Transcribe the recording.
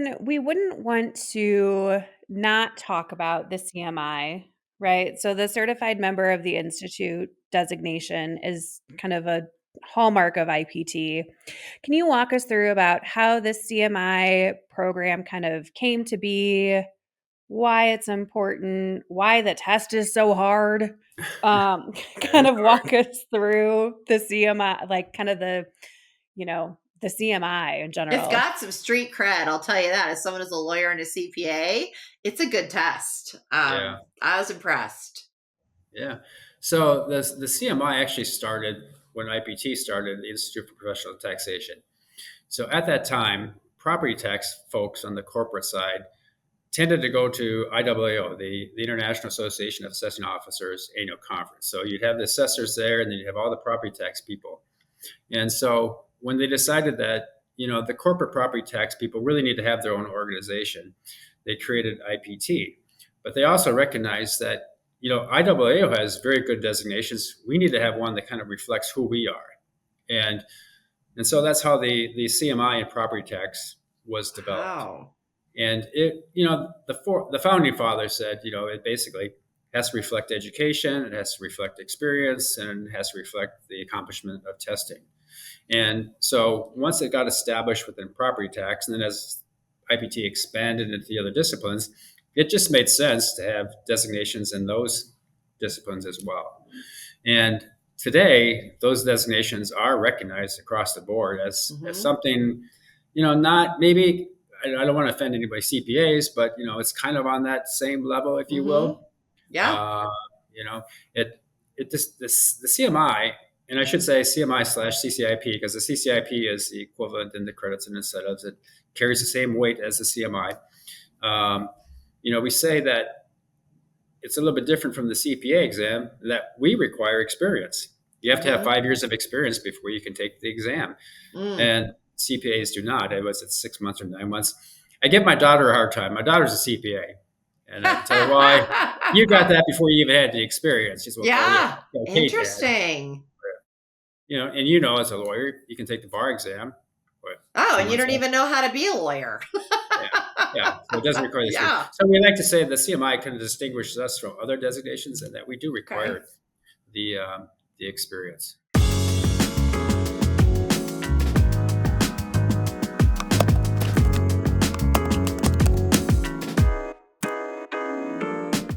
then we wouldn't want to not talk about the CMI, right? So the Certified Member of the Institute designation is kind of a hallmark of IPT. Can you walk us through about how this CMI program kind of came to be, why it's important, why the test is so hard? It Kind is of hard. walk us through the CMI, like kind of the CMI in It's general. got some street cred, I'll tell you that. As someone who's a lawyer and a CPA, it's a good test. Yeah, I was impressed. yeah. So the CMI actually started when IPT started, the Institute for Professional Taxation. So at that time, property tax folks on the corporate side tended to go to IAAO, the International Association of Assessing Officers annual conference. So you'd have the assessors there, and then you'd have all the property tax people. And so when they decided that, the corporate property tax people really need to have their own organization, they created IPT. But they also recognized that, IAAO has very good designations. We need to have one that kind of reflects who we are. And and so that's how the CMI in property tax was developed. Wow. And the founding fathers said, it basically has to reflect education, it has to reflect experience, and it has to reflect the accomplishment of testing. And so once it got established within property tax, and then as IPT expanded into the other disciplines, it just made sense to have designations in those disciplines as well. And today, those designations are recognized across the board as Mm-hmm. something, not maybe, I don't want to offend anybody CPAs, but it's kind of on that same level, if you Mm-hmm. will. Yeah. Uh, you know, it this the CMI, and I should say CMI/CCIP, because the CCIP is the equivalent in the credits and incentives. It carries the same weight as the CMI. Um, we say that it's a little bit different from the CPA exam, that we require experience. You have to have Mm-hmm. 5 years of experience before you can take the exam, Mm. and CPAs do not. It was at 6 months or 9 months. I give my daughter a hard time. My daughter's a CPA, and I tell her, why? You got that before you even had the experience. She's, well, yeah, Yeah. okay, Dad. Interesting. And as a lawyer, you can take the bar exam, what, Oh, two and you months don't after. even know how to be a lawyer. Yeah, yeah. So it doesn't require the experience. Yeah. So we like to say the CMI kind of distinguishes us from other designations, and that we do Okay. require the experience.